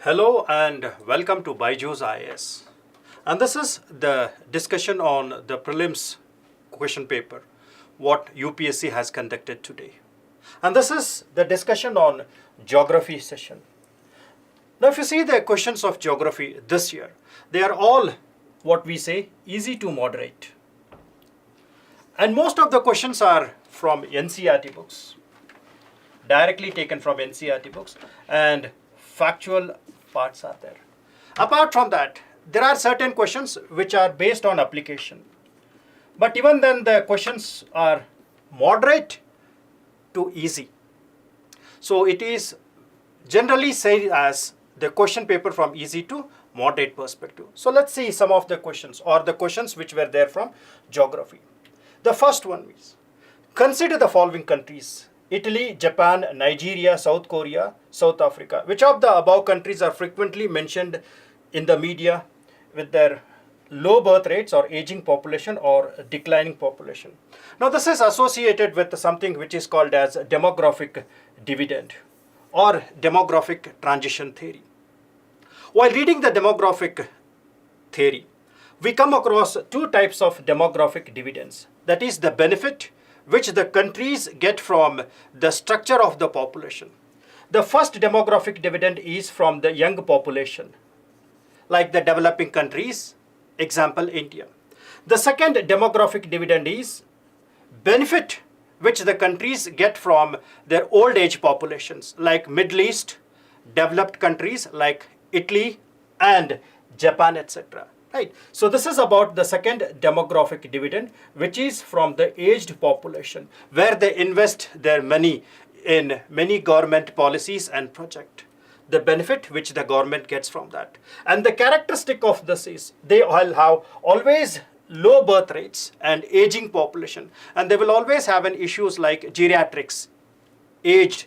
Hello and welcome to BYJU'S IAS. And this is the discussion on the prelims question paper, what UPSC has conducted today. And this is the discussion on geography session. Now if you see the questions of geography this year, they are all what we say easy to moderate. And most of the questions are from NCERT books, directly taken from NCERT books, and factual parts are there. Apart from that, there are certain questions which are based on application. But even then, the questions are moderate to easy. So it is generally said as the question paper from easy to moderate perspective. So let's see some of the questions or the questions which were there from geography. The first one is, consider the following countries: Italy, Japan, Nigeria, South Korea, South Africa. Which of the above countries are frequently mentioned in the media with their low birth rates or aging population or declining population? Now this is associated with something which is called as demographic dividend or demographic transition theory. While reading the demographic theory, we come across two types of demographic dividends. That is the benefit which the countries get from the structure of the population. The first demographic dividend is from the young population, like the developing countries, example India. The second demographic dividend is benefit which the countries get from their old age populations, like Middle East, developed countries like Italy and Japan, etc. Right. So this is about the second demographic dividend, which is from the aged population, where they invest their money in many government policies and projects. The benefit which the government gets from that. And the characteristic of this is they all have always low birth rates and aging population. And they will always have an issues like geriatrics, aged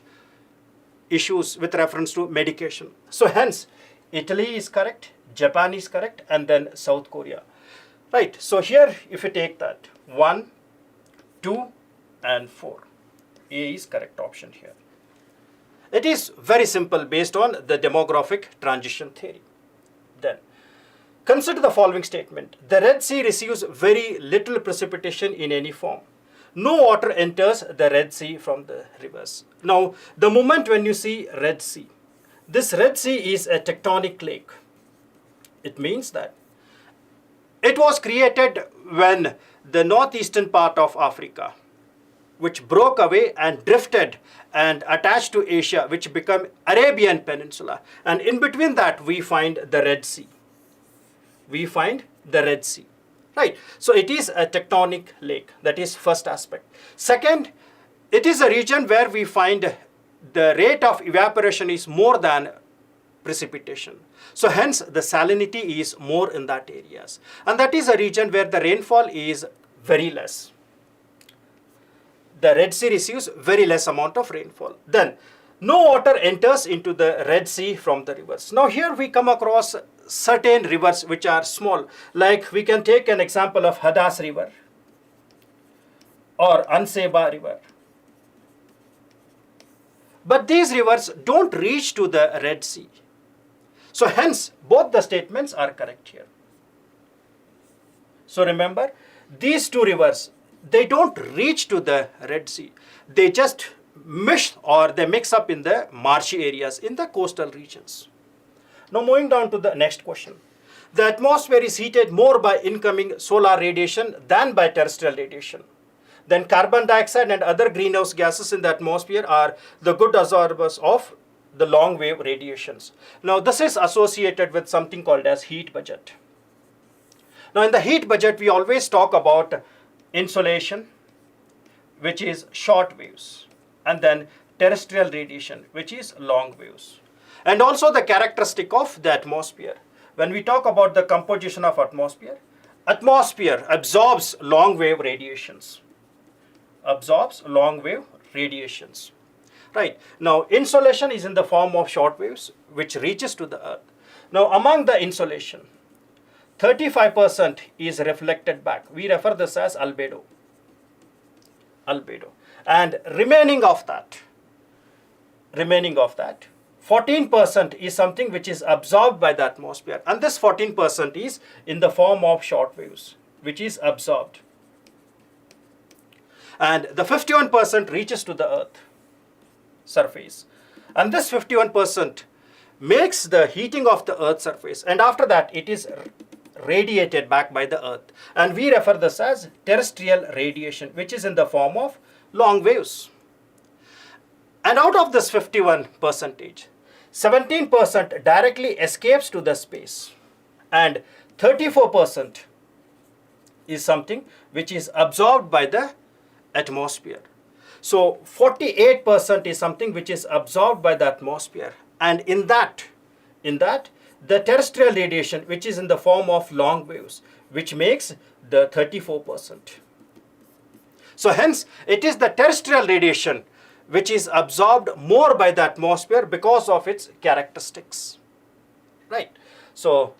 issues with reference to medication. So hence, Italy is correct, Japan is correct, and then South Korea. Right, so here if you take that, 1, 2, and 4. A is correct option here. It is very simple based on the demographic transition theory. Then, consider the following statement. The Red Sea receives very little precipitation in any form. No water enters the Red Sea from the rivers. Now, the moment when you see Red Sea, this Red Sea is a tectonic lake. It means that it was created when the northeastern part of Africa, which broke away and drifted and attached to Asia, which became Arabian Peninsula. And in between that, we find the Red Sea. We find the Red Sea. Right. So it is a tectonic lake. That is first aspect. Second, it is a region where we find the rate of evaporation is more than precipitation. So hence the salinity is more in that areas. And that is a region where the rainfall is very less. The Red Sea receives very less amount of rainfall. Then no water enters into the Red Sea from the rivers. Now here we come across certain rivers which are small. Like we can take an example of Hadas River or Anseba River. But these rivers don't reach to the Red Sea. So hence, both the statements are correct here. So remember, these two rivers, they don't reach to the Red Sea. They just mix up in the marshy areas, in the coastal regions. Now moving down to the next question. The atmosphere is heated more by incoming solar radiation than by terrestrial radiation. Then carbon dioxide and other greenhouse gases in the atmosphere are the good absorbers of the long wave radiations. Now this is associated with something called as heat budget. Now in the heat budget, we always talk about insolation, which is short waves, and then terrestrial radiation, which is long waves. And also the characteristic of the atmosphere. When we talk about the composition of atmosphere absorbs long wave radiations. Absorbs long wave radiations. Right. Now, insolation is in the form of short waves which reaches to the earth. Now, among the insolation, 35% is reflected back. We refer this as albedo. And remaining of that, 14% is something which is absorbed by the atmosphere, and this 14% is in the form of short waves, which is absorbed. And the 51% reaches to the earth surface, and this 51% makes the heating of the earth surface, and after that it is radiated back by the earth, and we refer this as terrestrial radiation, which is in the form of long waves. And out of this 51%, 17% directly escapes to the space, and 34% is something which is absorbed by the atmosphere. So 48% is something which is absorbed by the atmosphere, and in that the terrestrial radiation, which is in the form of long waves, which makes the 34%. So hence it is the terrestrial radiation which is absorbed more by the atmosphere because of its characteristics, right? So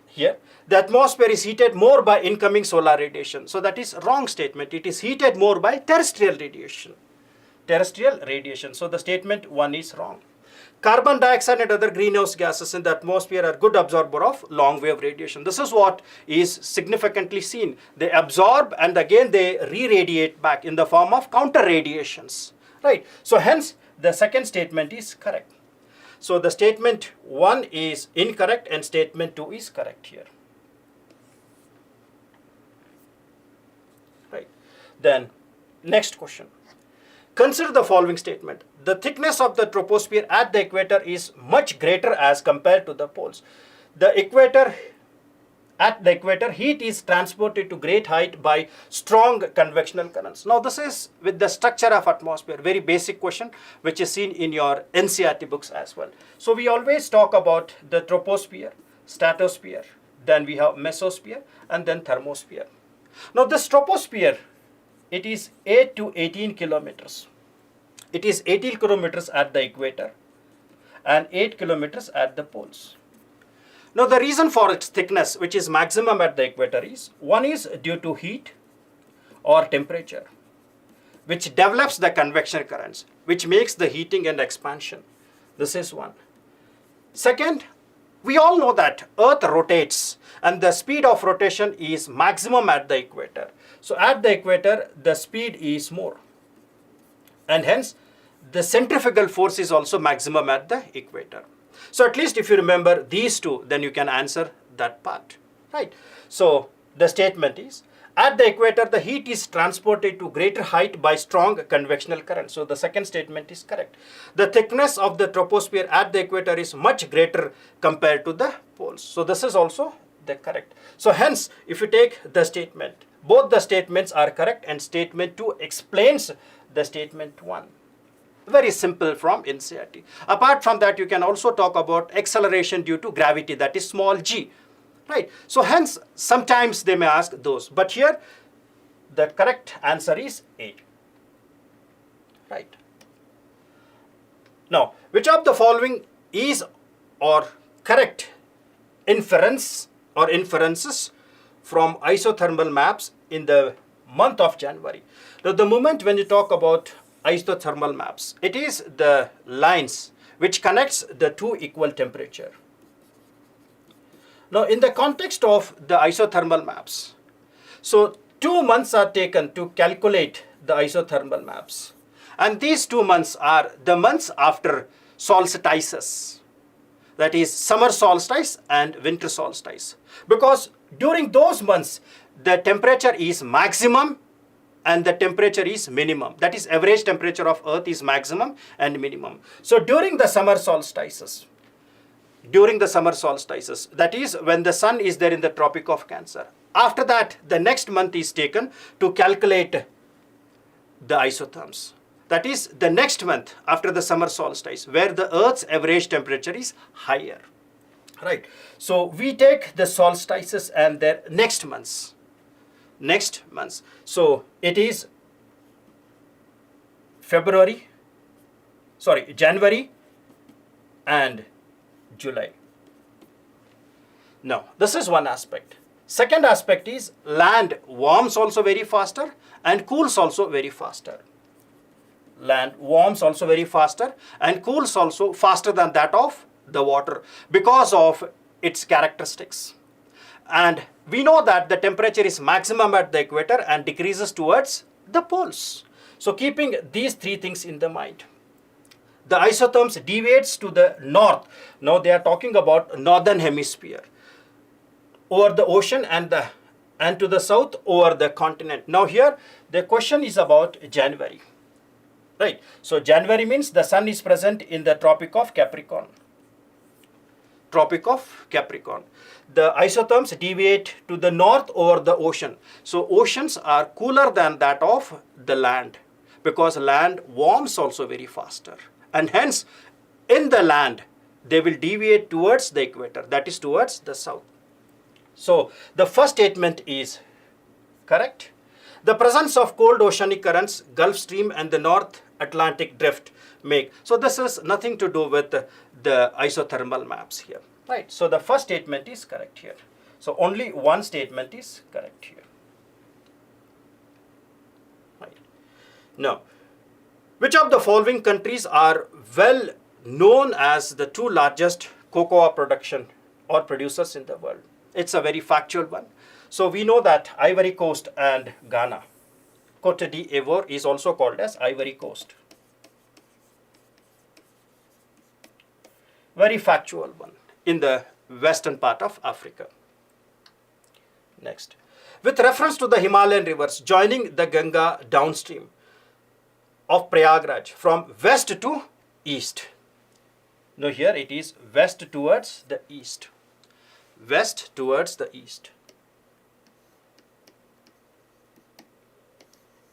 here the atmosphere is heated more by incoming solar radiation, so that is wrong statement. It is heated more by terrestrial radiation. So the statement 1 is wrong. Carbon dioxide and other greenhouse gases in the atmosphere are good absorber of long wave radiation. This is what is significantly seen. They absorb and again they re-radiate back in the form of counter radiations, right? So hence the second statement is correct. So the statement 1 is incorrect and statement 2 is correct here, right? Then next question. Consider the following statement. The thickness of the troposphere at the equator is much greater as compared to the poles. At the equator, heat is transported to great height by strong convectional currents. Now this is with the structure of atmosphere, very basic question which is seen in your NCERT books as well. So we always talk about the troposphere, stratosphere, then we have mesosphere, and then thermosphere. Now this troposphere, it is 8 to 18 kilometers. It is 18 kilometers at the equator and 8 kilometers at the poles. Now the reason for its thickness, which is maximum at the equator, is one is due to heat or temperature, which develops the convection currents, which makes the heating and expansion. This is one. Second, we all know that Earth rotates and the speed of rotation is maximum at the equator. So at the equator, the speed is more, and hence the centrifugal force is also maximum at the equator. So at least if you remember these two, then you can answer that part, right? So the statement is, at the equator, the heat is transported to greater height by strong convectional current. So the second statement is correct. The thickness of the troposphere at the equator is much greater compared to the poles. So this is also the correct. So hence, if you take the statement, both the statements are correct and statement 2 explains the statement 1. Very simple from NCERT. Apart from that, you can also talk about acceleration due to gravity, that is small g, right? So hence, sometimes they may ask those, but here the correct answer is A, right? Now, which of the following is or correct inference or inferences from isothermal maps in the month of January? Now, the moment when you talk about isothermal maps, it is the lines which connects the two equal temperature. Now, in the context of the isothermal maps, so 2 months are taken to calculate the isothermal maps, and these 2 months are the months after solstices, that is summer solstice and winter solstice, because during those months the temperature is maximum and the temperature is minimum. That is, average temperature of Earth is maximum and minimum. So during the summer solstices, that is when the sun is there in the Tropic of Cancer, after that the next month is taken to calculate the isotherms. That is the next month after the summer solstice, where the Earth's average temperature is higher, right? So we take the solstices and their next months. So it is January and July. Now, this is one aspect. Second aspect is land warms also very faster and cools also very faster. land warms also very faster and cools also faster than that of the water because of its characteristics. And we know that the temperature is maximum at the equator and decreases towards the poles. So keeping these three things in the mind, the isotherms deviates to the north. Now they are talking about northern hemisphere over the ocean and to the south over the continent. Now here the question is about January, right? So January means the sun is present in the Tropic of Capricorn. Tropic of Capricorn. The isotherms deviate to the north over the ocean. So oceans are cooler than that of the land because land warms also very faster. And hence, in the land, they will deviate towards the equator, that is towards the south. So, the first statement is correct. The presence of cold oceanic currents, Gulf Stream and the North Atlantic Drift make. So, this has nothing to do with the isothermal maps here, right? So, the first statement is correct here. So, only one statement is correct here. Right. Now, which of the following countries are well known as the two largest cocoa production or producers in the world? It's a very factual one. So we know that Ivory Coast and Ghana. Cote d'Ivoire is also called as Ivory Coast. Very factual one in the western part of Africa. Next. With reference to the Himalayan rivers joining the Ganga downstream of Prayagraj from west to east. Now here it is west towards the east. West towards the east.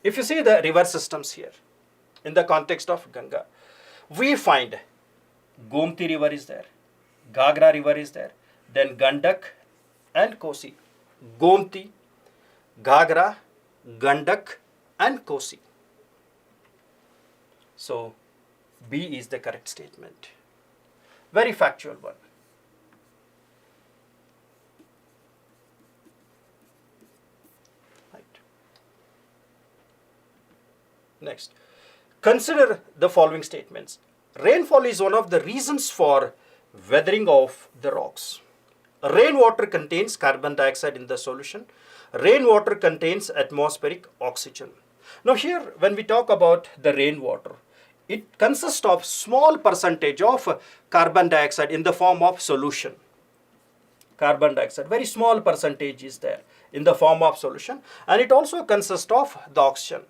If you see the river systems here, in the context of Ganga, we find Gomti river is there, Gagra river is there, then Gandak and Kosi. Gomti, Gagra, Gandak and Kosi. So, B is the correct statement. Very factual one. Right. Next, consider the following statements. Rainfall is one of the reasons for weathering of the rocks. Rainwater contains carbon dioxide in the solution. Rainwater contains atmospheric oxygen. Now here, when we talk about the rainwater, it consists of small percentage of carbon dioxide in the form of solution. Carbon dioxide, very small percentage is there in the form of solution, and it also consists of the oxygen.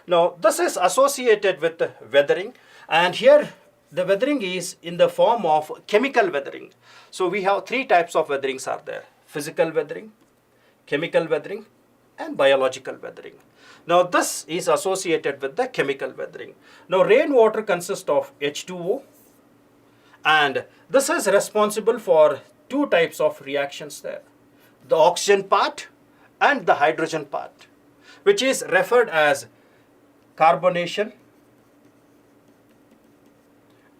Now this is associated with weathering, and here the weathering is in the form of chemical weathering. So we have three types of weatherings are there: physical weathering, chemical weathering and biological weathering. Now this is associated with the chemical weathering. Now rainwater consists of H2O, and this is responsible for two types of reactions there: the oxygen part and the hydrogen part, which is referred as carbonation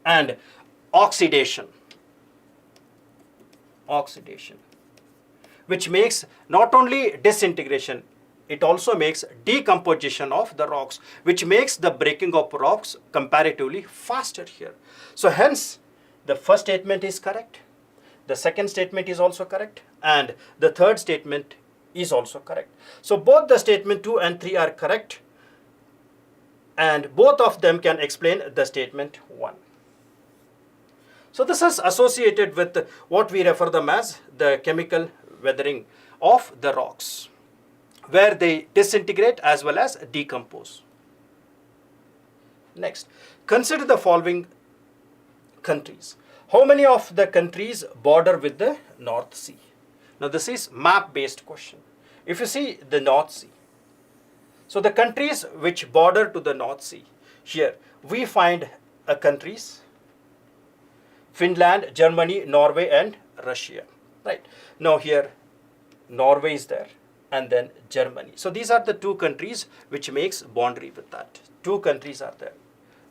and oxidation. Oxidation, which makes not only disintegration, it also makes decomposition of the rocks, which makes the breaking of rocks comparatively faster here. So hence, the first statement is correct, the second statement is also correct, and the third statement is also correct. So both the statement 2 and 3 are correct, and both of them can explain the statement 1. So this is associated with what we refer them as the chemical weathering of the rocks, where they disintegrate as well as decompose. Next, consider the following countries. How many of the countries border with the North Sea? Now this is map-based question. If you see the North Sea, so the countries which border to the North Sea, here we find countries: Finland, Germany, Norway and Russia. Right. Now here Norway is there, and then Germany. So these are the two countries which makes boundary with that. Two countries are there: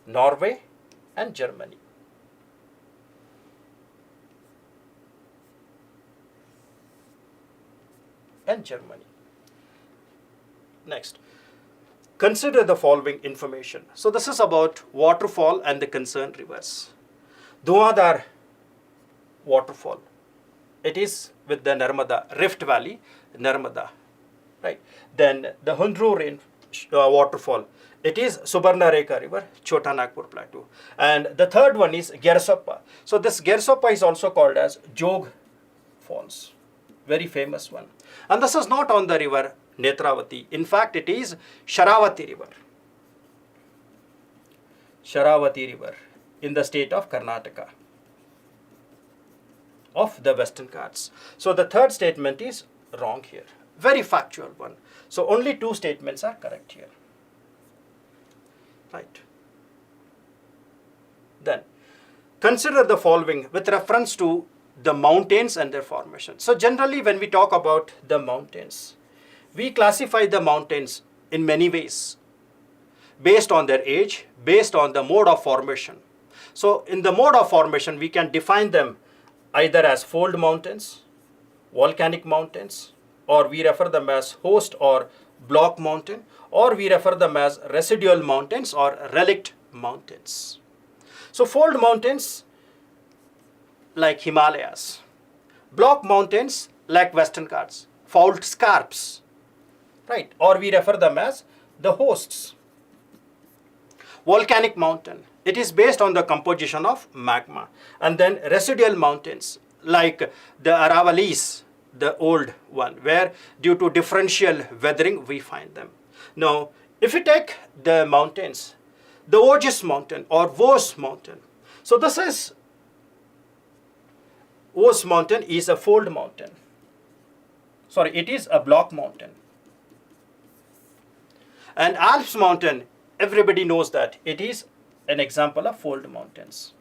Norway and Germany. And Germany. Next, consider the following information. So this is about waterfall and the concerned rivers. Dhuandhar waterfall. It is with the Narmada, Rift Valley, Narmada, right? Then the Hundru rain waterfall. It is Subarnarekha River, Chota Nagpur Plateau. And the third one is Gersoppa. So this Gersoppa is also called as Jog Falls, very famous one. And this is not on the river Netravati. In fact, it is Sharavati River. Sharavati River in the state of Karnataka of the Western Ghats. So the third statement is wrong here. Very factual one. So only two statements are correct here. Right. Then consider the following with reference to the mountains and their formation. So generally when we talk about the mountains, we classify the mountains in many ways based on their age, based on the mode of formation. So in the mode of formation, we can define them either as fold mountains, volcanic mountains, or we refer them as host or block mountain, or we refer them as residual mountains or relict mountains. So fold mountains like Himalayas, block mountains like Western Ghats, fault scarps, right? Or we refer them as the hosts. Volcanic mountain, it is based on the composition of magma. And then residual mountains like the Aravalis, the old one, where due to differential weathering we find them. Now, if you take the mountains, the Vosges mountain or Vos mountain. So this is, Vos mountain is a fold mountain. Sorry, it is a block mountain. And Alps mountain, everybody knows that it is an example of fold mountains.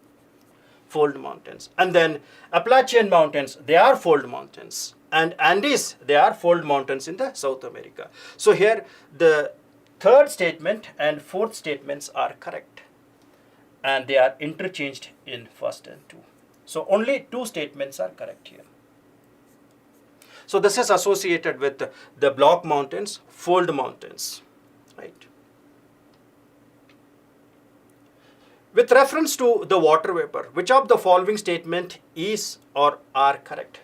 Fold mountains. And then Appalachian mountains, they are fold mountains. And Andes, they are fold mountains in the South America. So here the third statement and fourth statements are correct. And they are interchanged in first and two. So only two statements are correct here. So this is associated with the block mountains, fold mountains, right? With reference to the water vapor, which of the following statement is or are correct?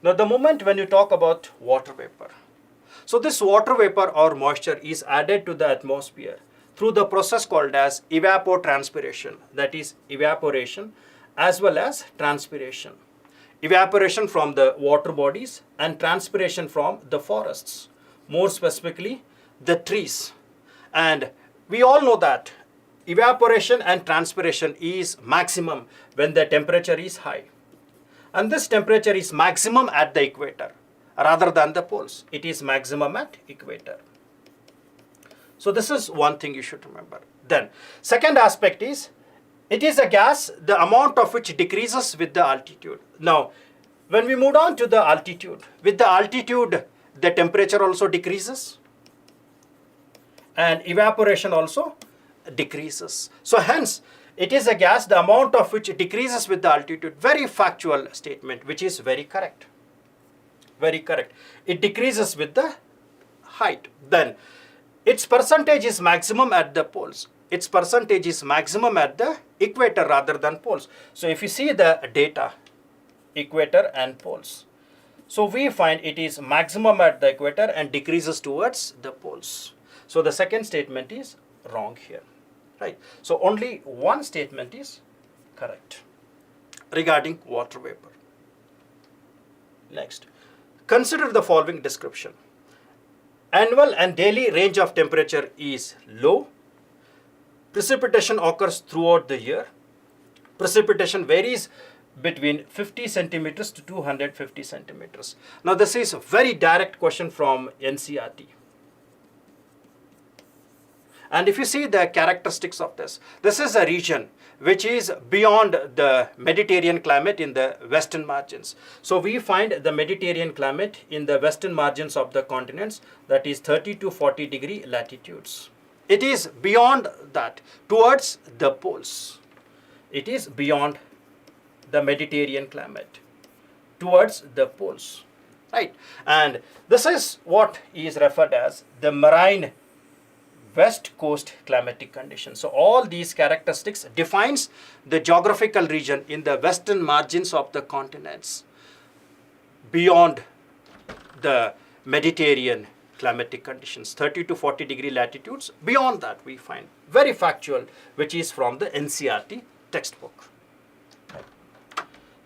Now, the moment when you talk about water vapor, so this water vapor or moisture is added to the atmosphere through the process called as evapotranspiration, that is evaporation as well as transpiration. Evaporation from the water bodies and transpiration from the forests, more specifically the trees. And we all know that evaporation and transpiration is maximum when the temperature is high. And this temperature is maximum at the equator rather than the poles. It is maximum at equator. So this is one thing you should remember. Then second aspect is, it is a gas, the amount of which decreases with the altitude. Now, when we move on to the altitude, with the altitude, the temperature also decreases and evaporation also decreases. So hence, it is a gas, the amount of which decreases with the altitude. Very factual statement, which is very correct. Very correct. It decreases with the height. Then, its percentage is maximum at the poles. Its percentage is maximum at the equator rather than poles. So if you see the data, equator and poles. So we find it is maximum at the equator and decreases towards the poles. So the second statement is wrong here. Right. So only one statement is correct regarding water vapor. Next, consider the following description. Annual and daily range of temperature is low. Precipitation occurs throughout the year. Precipitation varies between 50 centimeters to 250 centimeters. Now this is a very direct question from NCERT. And if you see the characteristics of this is a region which is beyond the Mediterranean climate in the western margins. So we find the Mediterranean climate in the western margins of the continents, that is 30 to 40 degree latitudes. It is beyond that, towards the poles. It is beyond the Mediterranean climate, towards the poles, right? And this is what is referred as the marine west coast climatic conditions. So all these characteristics defines the geographical region in the western margins of the continents beyond the Mediterranean climatic conditions, 30 to 40 degree latitudes. Beyond that, we find very factual, which is from the NCERT textbook.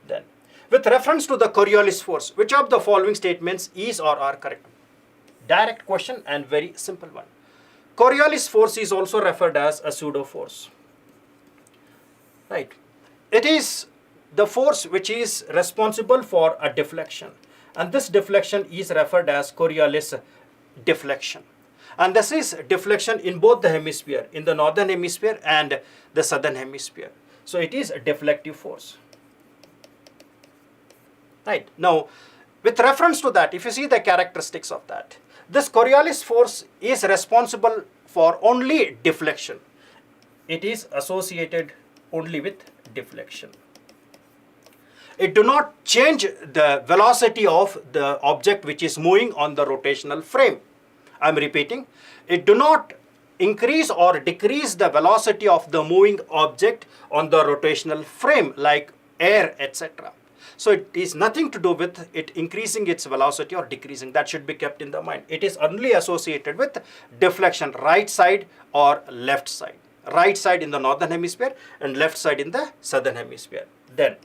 Then, with reference to the Coriolis force, which of the following statements is or are correct? Direct question and very simple one. Coriolis force is also referred as a pseudo force. Right? It is the force which is responsible for a deflection, and this deflection is referred as Coriolis deflection. And this is deflection in both the hemisphere, in the northern hemisphere and the southern hemisphere. So it is a deflective force. Right. Now, with reference to that, if you see the characteristics of that, this Coriolis force is responsible for only deflection. It is associated only with deflection. It do not change the velocity of the object which is moving on the rotational frame. I am repeating, it do not increase or decrease the velocity of the moving object on the rotational frame like air, etc. So it is nothing to do with it increasing its velocity or decreasing. That should be kept in the mind. It is only associated with deflection, right side or left side. Right side in the northern hemisphere and left side in the southern hemisphere. Then,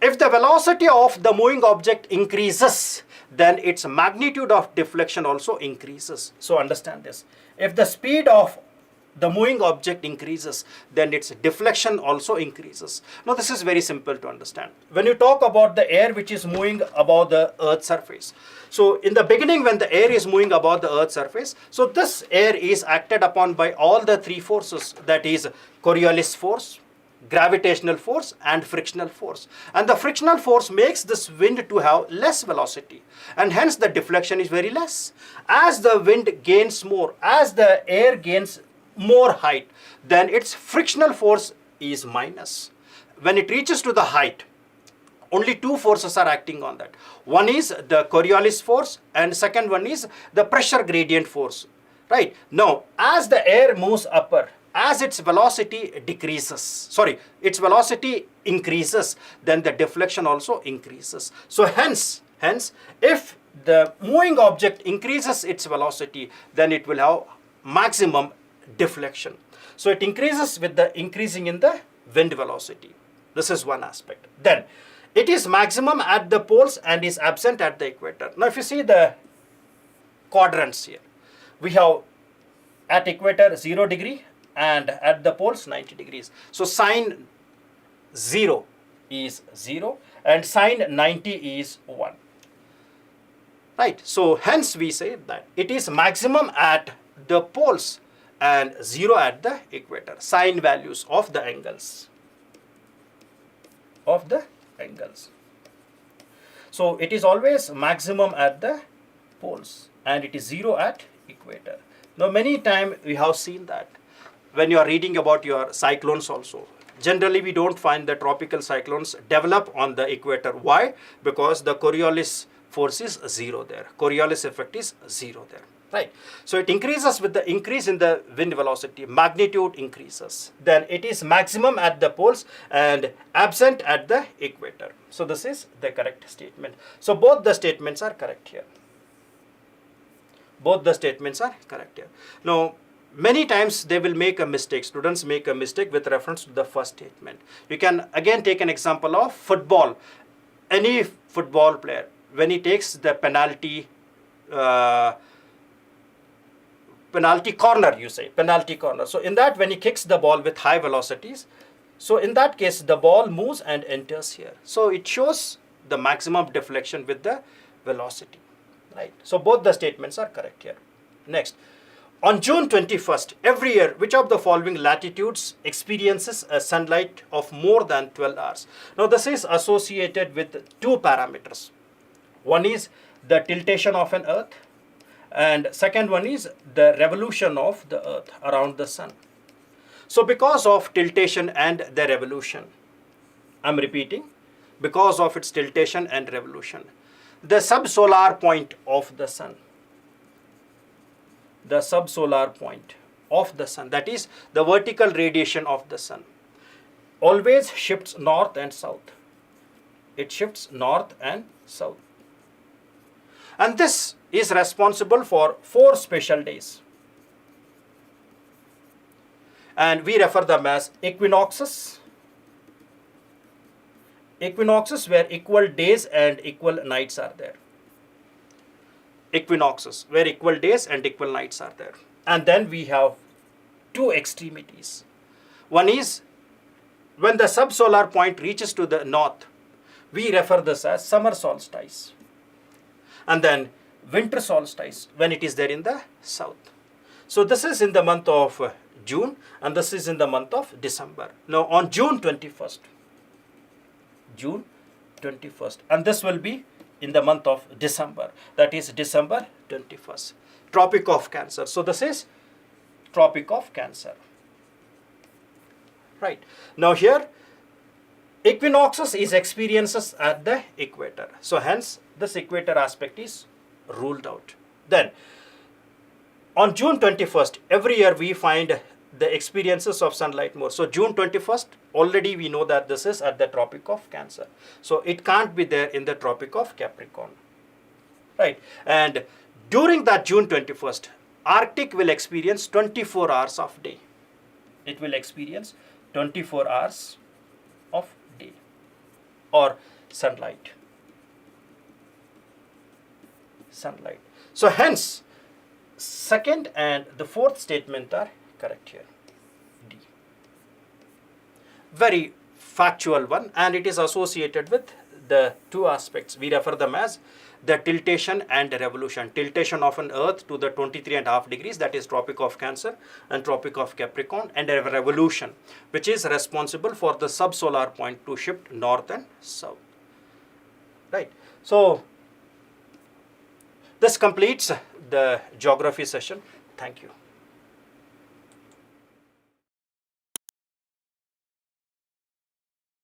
if the velocity of the moving object increases, then its magnitude of deflection also increases. So understand this. If the speed of the moving object increases, then its deflection also increases. Now this is very simple to understand. When you talk about the air which is moving above the earth's surface, so in the beginning when the air is moving above the earth's surface, so this air is acted upon by all the three forces, that is Coriolis force, gravitational force and frictional force. And the frictional force makes this wind to have less velocity, and hence the deflection is very less. As the wind gains more, as the air gains more height, then its frictional force is minus. When it reaches to the height, only two forces are acting on that. One is the Coriolis force and second one is the pressure gradient force. Right? Now, as the air moves upper, as its velocity its velocity increases, then the deflection also increases. So hence, if the moving object increases its velocity, then it will have maximum deflection. So it increases with the increasing in the wind velocity. This is one aspect. Then it is maximum at the poles and is absent at the equator. Now if you see the quadrants here, we have at equator 0 degree and at the poles 90 degrees. So sine 0 is 0 and sine 90 is 1. Right. So hence we say that it is maximum at the poles and 0 at the equator. Sine values of the angles. So it is always maximum at the poles and it is 0 at equator. Now many times we have seen that when you are reading about your cyclones also, generally we don't find the tropical cyclones develop on the equator. Why? Because the Coriolis force is 0 there. Coriolis effect is 0 there. Right. So it increases with the increase in the wind velocity. Magnitude increases. Then it is maximum at the poles and absent at the equator. So this is the correct statement. So both the statements are correct here. Now, many times they will make a mistake. Students make a mistake with reference to the first statement. You can again take an example of football. Any football player, when he takes the penalty corner. So in that, when he kicks the ball with high velocities, so in that case the ball moves and enters here. So it shows the maximum deflection with the velocity. Right. So both the statements are correct here. Next. On June 21st, every year, which of the following latitudes experiences a sunlight of more than 12 hours? Now, this is associated with two parameters. One is the tiltation of an earth, and second one is the revolution of the earth around the sun. So, because of tiltation and the revolution, I'm repeating, because of its tiltation and revolution, the subsolar point of the sun, of the sun, that is the vertical radiation of the sun, always shifts north and south. It shifts north and south. And this is responsible for 4 special days. And we refer them as equinoxes. Equinoxes where equal days and equal nights are there. Equinoxes where equal days and equal nights are there. And then we have 2 extremities. One is when the subsolar point reaches to the north, we refer this as summer solstice. And then winter solstice when it is there in the south. So this is in the month of June, and this is in the month of December. Now on June 21st, and this will be in the month of December, that is December 21st, Tropic of Cancer. So this is Tropic of Cancer. Right. Now here, equinoxes is experiences at the equator. So hence, this equator aspect is ruled out. Then, on June 21st, every year we find the experiences of sunlight more. So June 21st, already we know that this is at the Tropic of Cancer. So it can't be there in the Tropic of Capricorn. Right. And during that June 21st, Arctic will experience 24 hours of day. It will experience 24 hours of day or sunlight. So hence, second and the fourth statement are correct here. D. Very factual one, and it is associated with the 2 aspects. We refer them as the tiltation and revolution. Tiltation of an earth to the 23.5 degrees, that is Tropic of Cancer and Tropic of Capricorn, and a revolution which is responsible for the subsolar point to shift north and south. Right. So this completes the geography session. Thank you.